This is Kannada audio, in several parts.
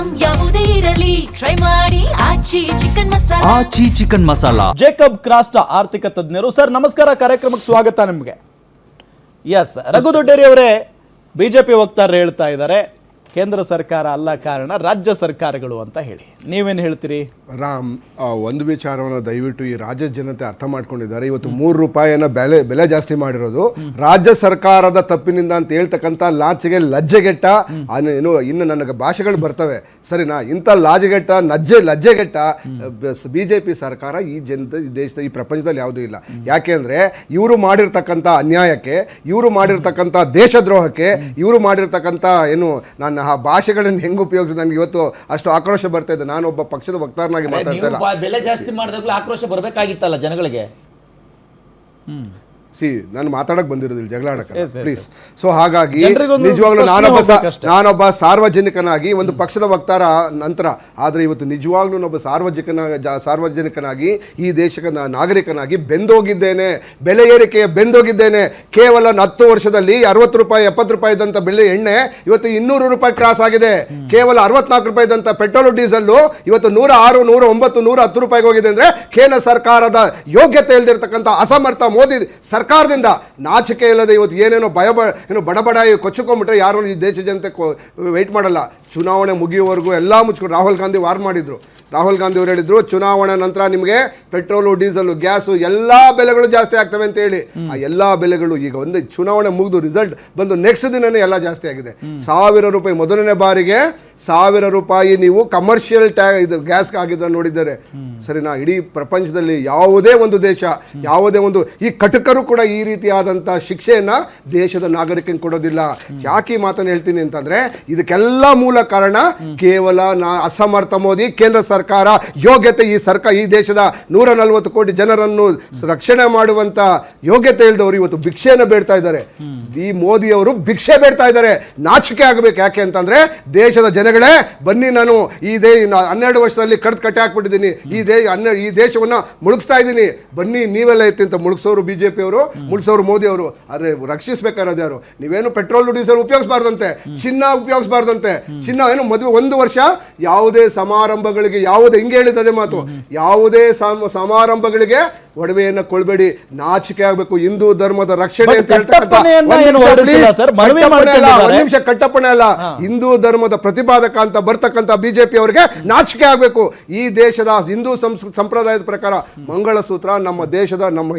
ಐಟಂ ಯಾವುದೇ ಇರಲಿ ಟ್ರೈ ಮಾಡಿ ಆಚಿ ಚಿಕನ್ ಮಸಾಲಾ. ಆಚಿ ಚಿಕನ್ ಮಸಾಲಾ. ಜೇಕಬ್ ಕ್ರಾಸ್ಟ್ ಆರ್ಥಿಕ ತಜ್ಞರು. ಸರ್ ನಮಸ್ಕಾರ, ಕಾರ್ಯಕ್ರಮಕ್ಕೆ ಸ್ವಾಗತ ನಿಮಗೆ. ಎಸ್, ರಘು ದೊಡ್ಡೇರಿ ಅವರೇ, ಬಿಜೆಪಿ ವಕ್ತಾರರು ಹೇಳ್ತಾ ಇದ್ದಾರೆ ಕೇಂದ್ರ ಸರ್ಕಾರ ಅಲ್ಲ ಕಾರಣ, ರಾಜ್ಯ ಸರ್ಕಾರಗಳು ಅಂತ ಹೇಳಿ. ನೀವೇನು ಹೇಳ್ತೀರಿ? ರಾಮ್, ಒಂದು ವಿಚಾರವನ್ನು ದಯವಿಟ್ಟು ಈ ರಾಜ್ಯ ಜನತೆ ಅರ್ಥ ಮಾಡ್ಕೊಂಡಿದ್ದಾರೆ. ಇವತ್ತು ₹3 ಬೆಲೆ ಜಾಸ್ತಿ ಮಾಡಿರೋದು ರಾಜ್ಯ ಸರ್ಕಾರದ ತಪ್ಪಿನಿಂದ ಅಂತ ಹೇಳ್ತಕ್ಕಂಥ ಲಾಂಚ್ಗೆ ಲಜ್ಜೆಗೆಟ್ಟ ಇನ್ನು ನನಗೆ ಭಾಷೆಗಳು ಬರ್ತವೆ ಸರಿನಾ, ಇಂಥ ಲಜ್ಜೆಗೆಟ್ಟ ಬಿಜೆಪಿ ಸರ್ಕಾರ ಈ ದೇಶದ ಈ ಪ್ರಪಂಚದಲ್ಲಿ ಯಾವುದೂ ಇಲ್ಲ. ಯಾಕೆಂದ್ರೆ ಇವರು ಮಾಡಿರ್ತಕ್ಕಂಥ ಅನ್ಯಾಯಕ್ಕೆ, ಇವರು ಮಾಡಿರ್ತಕ್ಕಂಥ ದೇಶದ್ರೋಹಕ್ಕೆ, ಇವರು ಮಾಡಿರ್ತಕ್ಕಂಥ ನಾನು ಆ ಭಾಷೆಗಳನ್ನು ಹೆಂಗೆ ಉಪಯೋಗಿಸಿ ನನಗೆ ಇವತ್ತು ಅಷ್ಟು ಆಕ್ರೋಶ ಬರ್ತಾ ಇದೆ. ನಾನು ಒಬ್ಬ ಪಕ್ಷದ ವಕ್ತಾರನಾಗಿ ಮಾತಾಡ್ತಾ ಇಲ್ಲ. ಬೆಲೆ ಜಾಸ್ತಿ ಮಾಡಿದಾಗಲೂ ಆಕ್ರೋಶ ಬರಬೇಕಾಗಿತ್ತಲ್ಲ ಜನಗಳಿಗೆ. ನಾನು ಮಾತಾಡಕ್ ಬಂದಿರೋದಿಲ್ಲ, ಜಗಳ ಆಡಕ್ಕೆ ಪ್ಲೀಸ್. ಸೊ ಹಾಗಾಗಿ ನಿಜವಾಗ್ಲೂ ನಾನೊಬ್ಬ ಸಾರ್ವಜನಿಕನಾಗಿ ಒಂದು ಪಕ್ಷದ ವಕ್ತಾರ ನಂತರ, ಆದ್ರೆ ಇವತ್ತು ನಿಜವಾಗ್ಲೂ ಒಬ್ಬ ಸಾರ್ವಜನಿಕನಾಗಿ ಈ ದೇಶದ ನಾಗರಿಕನಾಗಿ ಬೆಂದೋಗಿದ್ದೇನೆ, ಬೆಲೆ ಏರಿಕೆಯ ಬೆಂದೋಗಿದ್ದೇನೆ. ಕೇವಲ 10 ವರ್ಷದಲ್ಲಿ ₹60 ₹70 ಇದ್ದಂತ ಬೆಲೆ ಎಣ್ಣೆ ಇವತ್ತು ₹200 ಕ್ರಾಸ್ ಆಗಿದೆ. ಕೇವಲ ₹64 ಇದ್ದಂತ ಪೆಟ್ರೋಲ್ ಡೀಸೆಲ್ ಇವತ್ತು $106, $109, $110 ಹೋಗಿದೆ. ಅಂದ್ರೆ ಕೇಂದ್ರ ಸರ್ಕಾರದ ಯೋಗ್ಯತೆ ಇಲ್ಲದಿರ್ತಕ್ಕಂಥ ಅಸಮರ್ಥ ಮೋದಿ ಸರ್ಕಾರದಿಂದ ನಾಚಿಕೆ ಇಲ್ಲದೆ ಇವತ್ತು ಏನೇನೋ ಬಡಬಡಾಯಿ ಕೊಚ್ಚಿಕೊಂಡ್ಬಿಟ್ರೆ ಯಾರು ಈ ದೇಶ ಜನತೆ ವೆಯ್ಟ್ ಮಾಡಲ್ಲ. ಚುನಾವಣೆ ಮುಗಿಯುವವರೆಗೂ ಎಲ್ಲ ಮುಚ್ಕೊಂಡು ರಾಹುಲ್ ಗಾಂಧಿ ವಾರ್ ಮಾಡಿದ್ರು. ರಾಹುಲ್ ಗಾಂಧಿ ಅವರು ಹೇಳಿದ್ರು ಚುನಾವಣೆ ನಂತರ ನಿಮಗೆ ಪೆಟ್ರೋಲು, ಡೀಸೆಲ್, ಗ್ಯಾಸು ಎಲ್ಲ ಬೆಲೆಗಳು ಜಾಸ್ತಿ ಆಗ್ತವೆ ಅಂತ ಹೇಳಿ. ಆ ಎಲ್ಲ ಬೆಲೆಗಳು ಈಗ ಒಂದು ಚುನಾವಣೆ ಮುಗಿದು ರಿಸಲ್ಟ್ ಬಂದು ನೆಕ್ಸ್ಟ್ ದಿನನೇ ಎಲ್ಲ ಜಾಸ್ತಿ ಆಗಿದೆ. ₹1000 ಮೊದಲನೇ ಬಾರಿಗೆ ₹1000 ನೀವು ಕಮರ್ಷಿಯಲ್ ಇದು ಗ್ಯಾಸ್ ಆಗಿದ್ದ ನೋಡಿದ್ದಾರೆ ಸರಿನಾ. ಇಡೀ ಪ್ರಪಂಚದಲ್ಲಿ ಯಾವುದೇ ಒಂದು ದೇಶ, ಯಾವುದೇ ಒಂದು ಈ ಕಟಕರು ಕೂಡ ಈ ರೀತಿಯಾದಂಥ ಶಿಕ್ಷೆಯನ್ನ ದೇಶದ ನಾಗರಿಕನಿಗೆ ಕೊಡೋದಿಲ್ಲ. ಯಾಕೆ ಈ ಮಾತನ್ನು ಹೇಳ್ತೀನಿ ಅಂತಂದ್ರೆ ಇದಕ್ಕೆಲ್ಲ ಮೂಲ ಕಾರಣ ಕೇವಲ ಅಸಮರ್ಥ ಮೋದಿ, ಕೇಂದ್ರ ಸರ್ಕಾರ ಯೋಗ್ಯತೆ, ಈ ದೇಶದ 140 ಕೋಟಿ ಜನರನ್ನು ರಕ್ಷಣೆ ಮಾಡುವಂತ ಯೋಗ್ಯತೆ ಇಲ್ಲದವರು ಇವತ್ತು ಭಿಕ್ಷೆಯನ್ನು ಬೇಡ್ತಾ ಇದ್ದಾರೆ. ಈ ಮೋದಿ ಅವರು ಭಿಕ್ಷೆ ಬೇಡ್ತಾ ಇದ್ದಾರೆ. ನಾಚಿಕೆ ಆಗಬೇಕು. ಯಾಕೆ ಅಂತಂದ್ರೆ ದೇಶದ ಜನಗಳೇ ಬನ್ನಿ, ನಾನು 12 ವರ್ಷದಲ್ಲಿ ಕಟ್ಟೆ ಹಾಕ್ಬಿಟ್ಟಿದ್ದೀನಿ, ಈ ದೇಶವನ್ನ ಮುಳುಗಿಸ್ತಾ ಇದ್ದೀನಿ, ಬನ್ನಿ ನೀವೆಲ್ಲ ಎತ್ತಿ ಅಂತ ಮುಳುಗಿಸೋರು ಬಿಜೆಪಿ ಅವರು, ಮುಳುಗಿಸೋರು ಮೋದಿ ಅವರು. ಆದ್ರೆ ರಕ್ಷಿಸಬೇಕಾರದು ಯಾರು? ನೀವೇನು ಪೆಟ್ರೋಲ್ ಡೀಸೆಲ್ ಉಪಯೋಗಿಸಬಾರ್ದಂತೆ, ಚಿನ್ನ ಉಪಯೋಗಿಸಬಾರ್ದಂತೆ. ಚಿನ್ನ ಏನು ಮದುವೆ 1 ವರ್ಷ ಯಾವುದೇ ಸಮಾರಂಭಗಳಿಗೆ, ಯಾವುದೇ ಹಿಂಗೆ ಹೇಳಿದೆ ಮಾತು, ಯಾವುದೇ ಸಮಾರಂಭಗಳಿಗೆ ಒಡವೆಯನ್ನ ಕೊಳ್ಬೇಡಿ, ನಾಚಿಕೆ ಆಗಬೇಕು. ಹಿಂದೂ ಧರ್ಮದ ರಕ್ಷಣೆ ಅಂತ ನಿಮಿಷ ಕಟ್ಟಪ್ಪಣೆ ಅಲ್ಲ, ಹಿಂದೂ ಧರ್ಮದ ಪ್ರತಿಪಾದಕ ಅಂತ ಬರ್ತಕ್ಕಂಥ ಬಿಜೆಪಿ ಅವರಿಗೆ ನಾಚಿಕೆ ಆಗಬೇಕು. ಈ ದೇಶದ ಹಿಂದೂ ಸಂಪ್ರದಾಯದ ಪ್ರಕಾರ ಮಂಗಳಸೂತ್ರ ನಮ್ಮ ದೇಶದ, ನಮ್ಮ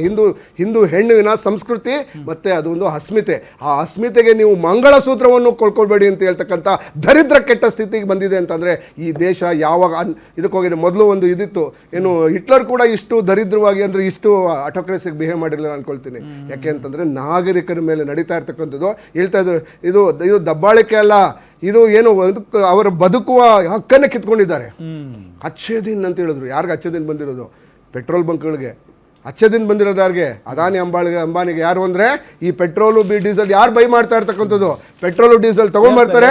ಹಿಂದೂ ಹೆಣ್ಣುವಿನ ಸಂಸ್ಕೃತಿ ಮತ್ತೆ ಅದೊಂದು ಅಸ್ಮಿತೆ. ಆ ಅಸ್ಮಿತೆಗೆ ನೀವು ಮಂಗಳಸೂತ್ರವನ್ನು ಕೊಳ್ಕೊಳ್ಬೇಡಿ ಅಂತ ಹೇಳ್ತಕ್ಕಂಥ ದರಿದ್ರ ಕೆಟ್ಟ ಸ್ಥಿತಿಗೆ ಬಂದಿದೆ ಅಂತಂದ್ರೆ ಈ ದೇಶ ಯಾವಾಗ ಇದಕ್ಕೆ ಹೋಗಿದೆ. ಮೊದಲು ಒಂದು ಇದಿತ್ತು, ಏನು ಹಿಟ್ಲರ್ ಕೂಡ ಇಷ್ಟು ದರಿದ್ರವಾಗಿ ಅಂದ್ರೆ ಇಷ್ಟು ಆಟೋಕ್ರಸಿಗೆ ಬಿಹೇವ್ ಮಾಡಿರಲಿಲ್ಲ ಅನ್ಕೊಳ್ತೀನಿ. ಯಾಕೆ ಅಂತಂದ್ರೆ ನಾಗರಿಕರ ಮೇಲೆ ನಡೀತಾ ಇರ್ತಕ್ಕಂಥದ್ದು ಹೇಳ್ತಾ ಇದ್ರು, ಇದು ದಬ್ಬಾಳಿಕೆ ಅಲ್ಲ, ಇದು ಏನು ಅವರ ಬದುಕುವ ಹಕ್ಕನ್ನು ಕಿತ್ಕೊಂಡಿದ್ದಾರೆ. ಅಚ್ಚೇ ದಿನ ಅಂತ ಹೇಳಿದ್ರು. ಯಾರಿಗೆ ಅಚ್ಚೇ ದಿನ ಬಂದಿರೋದು? ಪೆಟ್ರೋಲ್ ಬಂಕ್ಗಳಿಗೆ ಅಚ್ಚೇ ದಿನ ಬಂದಿರೋದು ಯಾರಿಗೆ? ಅದಾನಿ ಅಂಬಾನಿಗೆ. ಯಾರು ಅಂದ್ರೆ ಈ ಪೆಟ್ರೋಲು ಡೀಸೆಲ್ ಯಾರು ಬೈ ಮಾಡ್ತಾ ಇರ್ತಕ್ಕಂಥದ್ದು? ಪೆಟ್ರೋಲು ಡೀಸೆಲ್ ತಗೊಂಡ್ಬರ್ತಾರೆ.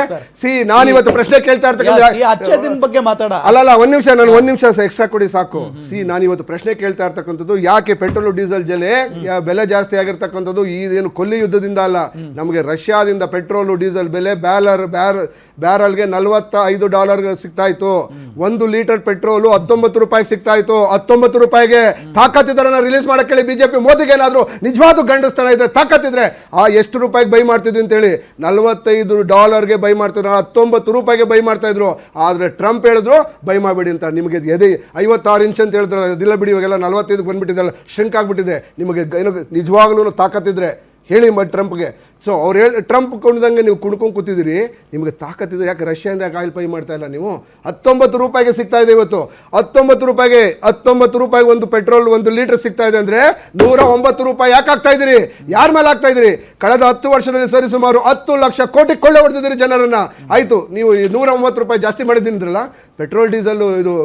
ನಾನು ಇವತ್ತು ಪ್ರಶ್ನೆ ಕೇಳ್ತಾ ಇರ್ತಕ್ಕಂಥ ಬಗ್ಗೆ ಮಾತಾಡ ಅಲ್ಲ, ಒಂದ್ ನಿಮಿಷ ಎಕ್ಸ್ಟ್ರಾ ಕೊಡಿ ಸಾಕು. ನಾನು ಇವತ್ತು ಪ್ರಶ್ನೆ ಕೇಳ್ತಾ ಇರ್ತಕ್ಕಂಥದ್ದು ಯಾಕೆ ಪೆಟ್ರೋಲು ಡೀಸೆಲ್ ಬೆಲೆ ಜಾಸ್ತಿ ಆಗಿರ್ತಕ್ಕಂಥದ್ದು ಏನು ಕೊಲ್ಲಿ ಯುದ್ಧದಿಂದ ಅಲ್ಲ. ನಮಗೆ ರಷ್ಯಾದಿಂದ ಪೆಟ್ರೋಲು ಡೀಸೆಲ್ ಬೆಲೆ ಬ್ಯಾರಲ್ಗೆ $45 ಸಿಗ್ತಾ ಇತ್ತು. 1 ಲೀಟರ್ ಪೆಟ್ರೋಲು ₹19 ಸಿಗ್ತಾ ಇತ್ತು. ₹19 ತಾಕತ್ತಿದ್ರೆ ರಿಲೀಸ್ ಮಾಡಕ್ಕೆ ಹೇಳಿ ಬಿಜೆಪಿ. ಮೋದಿಗೆ ಏನಾದ್ರು ನಿಜವಾದ ಗಂಡಸ್ತನ ಇದ್ರೆ, ತಾಕತ್ತಿದ್ರೆ ಎಷ್ಟು ರೂಪಾಯಿಗೆ ಬೈ ಮಾಡ್ತಿದ್ವಿ ಅಂತ ಹೇಳಿ $45 ಬೈ ಮಾಡ್ತಿದ್ರು, ₹19 ಬೈ ಮಾಡ್ತಾ ಇದ್ರು. ಆದ್ರೆ ಟ್ರಂಪ್ ಹೇಳಿದ್ರು ಬೈ ಮಾಡಬೇಡಿ ಅಂತ. ನಿಮಗೆ 56 ಇಂಚ್ ಅಂತ ಹೇಳಿದ್ರು, ಅದಿಲ್ಲ ಬಿಡಿ, ಇವಾಗೆಲ್ಲ 45 ಬಂದ್ಬಿಟ್ಟಿದೆ, ಶ್ರಿಂಕ್ ಆಗ್ಬಿಟ್ಟಿದೆ. ನಿಮಗೆ ಏನು ನಿಜವಾಗ್ಲೂ ತಾಕತ್ತಿದ್ರೆ ಹೇಳಿ ಟ್ರಂಪ್ಗೆ. ಸೊ ಅವ್ರು ಟ್ರಂಪ್ ಕೊಂಡಂಗೆ ನೀವು ಕುಣ್ಕೊಂಡು ಕೂತಿದ್ದೀರಿ. ನಿಮಗೆ ತಾಕತ್ತಿದ್ರೆ ಯಾಕೆ ರಷ್ಯಾದಿಂದ ಯಾಕೆ ಆಯಿಲ್ ಪೈ ಮಾಡ್ತಾ ಇಲ್ಲ ನೀವು? $19 ಸಿಗ್ತಾ ಇದೆ ಇವತ್ತು. $19 ಒಂದು ಪೆಟ್ರೋಲ್ 1 ಲೀಟರ್ ಸಿಗ್ತಾ ಇದೆ ಅಂದ್ರೆ $109 ಯಾಕೆ ಆಗ್ತಾ ಇದ್ದೀರಿ? ಯಾರ ಮೇಲೆ ಆಗ್ತಾ ಇದ್ದೀರಿ? ಕಳೆದ 10 ವರ್ಷದಲ್ಲಿ ಸರಿಸುಮಾರು 10 ಲಕ್ಷ ಕೋಟಿ ಕೊಳ್ಳೆ ಹೊಡೆದಿದ್ದೀರಿ ಜನರನ್ನ. ಆಯ್ತು, ನೀವು $109 ಜಾಸ್ತಿ ಮಾಡಿದ್ದೀನಿದ್ರಲ್ಲ, ಪೆಟ್ರೋಲ್ ಡೀಸೆಲ್ ಇದು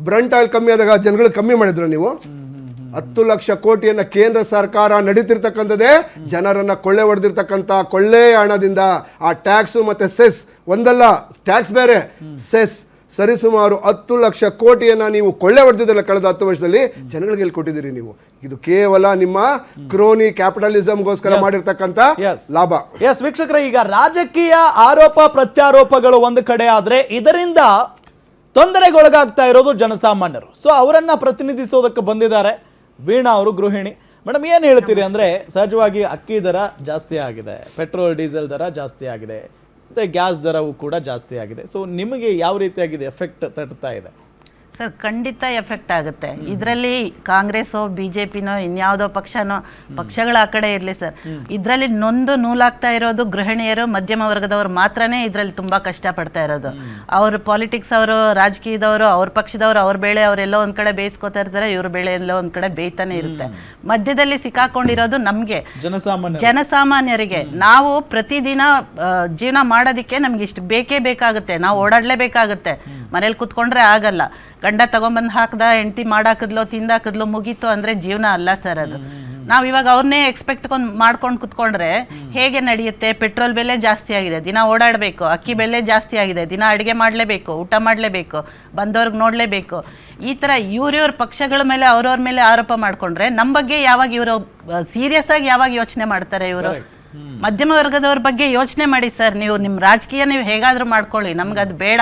ಬ್ರಂಟ್ ಆಯಿಲ್ ಕಮ್ಮಿ ಆದಾಗ ಜನಗಳು ಕಮ್ಮಿ ಮಾಡಿದ್ರ ನೀವು? 10 ಲಕ್ಷ ಕೋಟಿಯನ್ನ ಕೇಂದ್ರ ಸರ್ಕಾರ ನಡೀತಿರ್ತಕ್ಕಂಥದ್ದೇ ಜನರನ್ನ ಕೊಳ್ಳೆ ಹೊಡೆದಿರ್ತಕ್ಕಂಥ ಕೊಳ್ಳೆ ಹಣದಿಂದ. ಆ ಟ್ಯಾಕ್ಸು ಮತ್ತೆ ಸೆಸ್ ಒಂದಲ್ಲ, ಟ್ಯಾಕ್ಸ್ ಬೇರೆ, ಸರಿಸುಮಾರು 10 ಲಕ್ಷ ಕೋಟಿಯನ್ನ ನೀವು ಕೊಳ್ಳೆ ಹೊಡೆದಿದ್ದಲ್ಲ ಕಳೆದ 10 ವರ್ಷದಲ್ಲಿ. ಜನಗಳಿಗೆ ಎಲ್ಲಿ ಕೊಟ್ಟಿದ್ದೀರಿ ನೀವು? ಇದು ಕೇವಲ ನಿಮ್ಮ ಕ್ರೋನಿ ಕ್ಯಾಪಿಟಲಿಸಮ್ಗೋಸ್ಕರ ಮಾಡಿರ್ತಕ್ಕಂಥ ಲಾಭ. ಎಸ್ ವೀಕ್ಷಕರೇ, ಈಗ ರಾಜಕೀಯ ಆರೋಪ ಪ್ರತ್ಯಾರೋಪಗಳು ಒಂದು ಕಡೆ ಆದ್ರೆ ಇದರಿಂದ ತೊಂದರೆಗೊಳಗಾಗ್ತಾ ಇರೋದು ಜನಸಾಮಾನ್ಯರು. ಸೊ ಅವರನ್ನ ಪ್ರತಿನಿಧಿಸೋದಕ್ಕೆ ಬಂದಿದ್ದಾರೆ ವೀಣಾ ಅವರು, ಗೃಹಿಣಿ. ಮೇಡಮ್ ಏನು ಹೇಳ್ತೀರಿ ಅಂದರೆ, ಸಹಜವಾಗಿ ಅಕ್ಕಿ ದರ ಜಾಸ್ತಿ ಆಗಿದೆ, ಪೆಟ್ರೋಲ್ ಡೀಸೆಲ್ ದರ ಜಾಸ್ತಿ ಆಗಿದೆ, ಮತ್ತು ಗ್ಯಾಸ್ ದರವೂ ಕೂಡ ಜಾಸ್ತಿ ಆಗಿದೆ. ಸೊ ನಿಮಗೆ ಯಾವ ರೀತಿಯಾಗಿದೆ ಎಫೆಕ್ಟ್ ತಟ್ತಾ ಇದೆ? ಸರ್ ಖಂಡಿತ ಎಫೆಕ್ಟ್ ಆಗುತ್ತೆ. ಇದರಲ್ಲಿ ಕಾಂಗ್ರೆಸ್ಸೋ ಬಿಜೆಪಿನೋ ಇನ್ಯಾವುದೋ ಪಕ್ಷಗಳ ಆ ಕಡೆ ಇರಲಿ ಸರ್, ಇದರಲ್ಲಿ ನೊಂದು ನೂಲಾಗ್ತಾ ಇರೋದು ಗೃಹಿಣಿಯರು, ಮಧ್ಯಮ ವರ್ಗದವರು ಮಾತ್ರನೇ ಇದರಲ್ಲಿ ತುಂಬ ಕಷ್ಟಪಡ್ತಾ ಇರೋದು. ಅವರು ಪಾಲಿಟಿಕ್ಸ್, ಅವರು ರಾಜಕೀಯದವರು, ಅವ್ರ ಪಕ್ಷದವರು ಅವ್ರ ಬೇಳೆ ಅವರೆಲ್ಲೋ ಒಂದು ಕಡೆ ಬೇಯಿಸ್ಕೊತಾ ಇರ್ತಾರೆ, ಇವ್ರ ಬೇಳೆ ಎಲ್ಲೋ ಒಂದು ಕಡೆ ಬೇಯ್ತಾನೆ ಇರುತ್ತೆ. ಮಧ್ಯದಲ್ಲಿ ಸಿಕ್ಕಾಕೊಂಡಿರೋದು ನಮಗೆ ಜನಸಾಮಾನ್ಯರಿಗೆ. ನಾವು ಪ್ರತಿದಿನ ಜೀವನ ಮಾಡೋದಕ್ಕೆ ನಮ್ಗೆ ಇಷ್ಟು ಬೇಕೇ ಬೇಕಾಗುತ್ತೆ, ನಾವು ಓಡಾಡಲೇಬೇಕಾಗುತ್ತೆ. ಮನೇಲಿ ಕುತ್ಕೊಂಡ್ರೆ ಆಗಲ್ಲ. ಗಂಡ ತಗೊಂಬಂದು ಹಾಕ್ದ, ಹೆಂಡತಿ ಮಾಡಾಕಿದ್ಲೋ ತಿಂದಾಕಿದ್ಲೋ ಮುಗೀತು ಅಂದರೆ ಜೀವನ ಅಲ್ಲ ಸರ್ ಅದು. ನಾವು ಇವಾಗ ಅವ್ರನ್ನೇ ಎಕ್ಸ್ಪೆಕ್ಟ್ ಮಾಡ್ಕೊಂಡು ಕುತ್ಕೊಂಡ್ರೆ ಹೇಗೆ ನಡೆಯುತ್ತೆ? ಪೆಟ್ರೋಲ್ ಬೆಲೆ ಜಾಸ್ತಿ ಆಗಿದೆ, ದಿನ ಓಡಾಡಬೇಕು. ಅಕ್ಕಿ ಬೆಲೆ ಜಾಸ್ತಿ ಆಗಿದೆ, ದಿನ ಅಡುಗೆ ಮಾಡಲೇಬೇಕು, ಊಟ ಮಾಡಲೇಬೇಕು, ಬಂದವ್ರಿಗೆ ನೋಡಲೇಬೇಕು. ಈ ಥರ ಇವ್ರ ಪಕ್ಷಗಳ ಮೇಲೆ ಅವ್ರವ್ರ ಮೇಲೆ ಆರೋಪ ಮಾಡಿಕೊಂಡ್ರೆ ನಮ್ಮ ಬಗ್ಗೆ ಯಾವಾಗ ಇವರು ಸೀರಿಯಸ್ ಆಗಿ ಯಾವಾಗ ಯೋಚನೆ ಮಾಡ್ತಾರೆ? ಇವರು ಮಧ್ಯಮ ವರ್ಗದವ್ರ ಬಗ್ಗೆ ಯೋಚನೆ ಮಾಡಿ ಸರ್. ನೀವು ನಿಮ್ಮ ರಾಜಕೀಯ ನೀವು ಹೇಗಾದರೂ ಮಾಡ್ಕೊಳ್ಳಿ, ನಮ್ಗದು ಬೇಡ.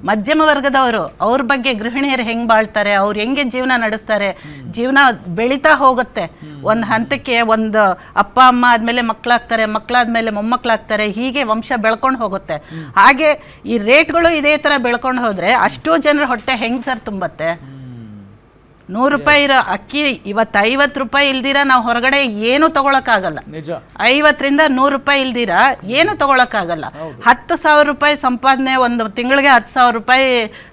ಮಧ್ಯಮ ವರ್ಗದವರು, ಅವ್ರ ಬಗ್ಗೆ ಗೃಹಿಣಿಯರು ಹೆಂಗೆ ಬಾಳ್ತಾರೆ, ಅವ್ರು ಹೆಂಗೆ ಜೀವನ ನಡೆಸ್ತಾರೆ, ಜೀವನ ಬೆಳೀತಾ ಹೋಗುತ್ತೆ. ಒಂದು ಹಂತಕ್ಕೆ ಒಂದು ಅಪ್ಪ ಅಮ್ಮ ಆದಮೇಲೆ ಮಕ್ಕಳಾಗ್ತಾರೆ, ಮಕ್ಕಳಾದ್ಮೇಲೆ ಮೊಮ್ಮಕ್ಕಳಾಗ್ತಾರೆ, ಹೀಗೆ ವಂಶ ಬೆಳ್ಕೊಂಡು ಹೋಗುತ್ತೆ. ಹಾಗೆ ಈ ರೇಟ್ಗಳು ಇದೇ ಥರ ಬೆಳ್ಕೊಂಡು ಹೋದರೆ ಅಷ್ಟೋ ಜನರ ಹೊಟ್ಟೆ ಹೆಂಗೆ ಸರ್ ತುಂಬತ್ತೆ? 100 ರೂಪಾಯಿ ಇರೋ ಅಕ್ಕಿ ಇವತ್ತು 50 ರೂಪಾಯಿ ಇಲ್ದಿರ ನಾವು ಹೊರಗಡೆ ಏನು ತಗೊಳಕ್ಕಾಗಲ್ಲ. 50ರಿಂದ 100 ರೂಪಾಯಿ ಇಲ್ದಿರ ಏನು ತಗೊಳಕ್ಕಾಗಲ್ಲ. 10,000 ರೂಪಾಯಿ ಸಂಪಾದನೆ, ಒಂದು ತಿಂಗಳಿಗೆ 10,000 ರೂಪಾಯಿ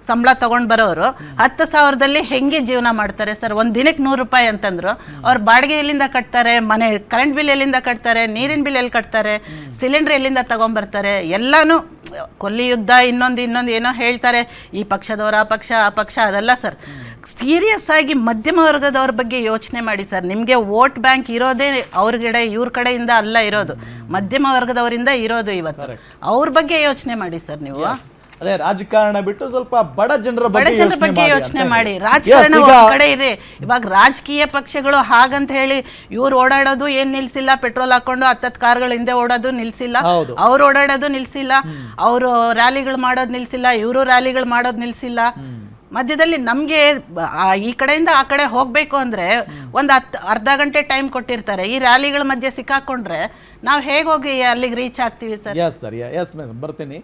ಸಂಬಳ ತಗೊಂಡು ಬರೋರು 10,000ದಲ್ಲಿ ಹೆಂಗೆ ಜೀವನ ಮಾಡ್ತಾರೆ ಸರ್? ಒಂದು ದಿನಕ್ಕೆ 100 ರೂಪಾಯಿ ಅಂತಂದ್ರು ಅವ್ರ ಬಾಡಿಗೆ ಎಲ್ಲಿಂದ ಕಟ್ತಾರೆ? ಮನೆ ಕರೆಂಟ್ ಬಿಲ್ ಎಲ್ಲಿಂದ ಕಟ್ತಾರೆ? ನೀರಿನ ಬಿಲ್ ಎಲ್ಲಿ ಕಟ್ತಾರೆ? ಸಿಲಿಂಡರ್ ಎಲ್ಲಿಂದ ತಗೊಂಡ್ಬರ್ತಾರೆ? ಎಲ್ಲಾನು ಕೊಲ್ಲಿ ಯುದ್ಧ, ಇನ್ನೊಂದು ಏನೋ ಹೇಳ್ತಾರೆ, ಈ ಪಕ್ಷದವ್ರು ಆ ಪಕ್ಷ ಅದಲ್ಲ ಸರ್. ಸೀರಿಯಸ್ ಆಗಿ ಮಧ್ಯಮ ವರ್ಗದವ್ರ ಬಗ್ಗೆ ಯೋಚನೆ ಮಾಡಿ ಸರ್. ನಿಮಗೆ ವೋಟ್ ಬ್ಯಾಂಕ್ ಇರೋದೇ ಅವ್ರ ಕಡೆ, ಇವ್ರ ಕಡೆಯಿಂದ ಅಲ್ಲ ಇರೋದು, ಮಧ್ಯಮ ವರ್ಗದವರಿಂದ ಇರೋದು. ಇವತ್ತು ಅವ್ರ ಬಗ್ಗೆ ಯೋಚನೆ ಮಾಡಿ ಸರ್. ನೀವು ಅದೇ ರಾಜಕಾರಣ ಬಿಟ್ಟು ಸ್ವಲ್ಪ ಬಡ ಜನರ ಬಗ್ಗೆ ಯೋಚನೆ ಮಾಡಿ. ರಾಜಕಾರಣ ಒಂದ್ ಕಡೆ ಇದೆ. ಇವಾಗ ರಾಜಕೀಯ ಪಕ್ಷಗಳು ಹಾಗಂತ ಹೇಳಿ ಇವ್ರು ಓಡಾಡೋದು ಏನ್ ನಿಲ್ಸಿಲ್ಲ, ಪೆಟ್ರೋಲ್ ಹಾಕೊಂಡು 10 ಕಾರ್ಗಳ ಹಿಂದೆ ಓಡೋದು ನಿಲ್ಸಿಲ್ಲ, ಅವ್ರು ಓಡಾಡೋದು ನಿಲ್ಸಿಲ್ಲ, ಅವರು ರ್ಯಾಲಿಗಳು ಮಾಡೋದು ನಿಲ್ಸಿಲ್ಲ, ಇವರು ರ್ಯಾಲಿಗಳು ಮಾಡೋದು ನಿಲ್ಸಿಲ್ಲ. ಮಧ್ಯದಲ್ಲಿ ನಮಗೆ ಈ ಕಡೆಯಿಂದ ಆ ಕಡೆ ಹೋಗಬೇಕು ಅಂದರೆ ಒಂದು ಅರ್ಧ ಗಂಟೆ ಟೈಮ್ ಕೊಟ್ಟಿರ್ತಾರೆ. ಈ ರ್ಯಾಲಿಗಳ ಮಧ್ಯೆ ಸಿಕ್ಕಾಕೊಂಡ್ರೆ ನಾವು ಹೇಗೆ ಹೋಗಿ ಅಲ್ಲಿಗೆ ರೀಚ್ ಆಗ್ತೀವಿ sir? Yes sir, yes ma'am ಬರ್ತೀನಿ.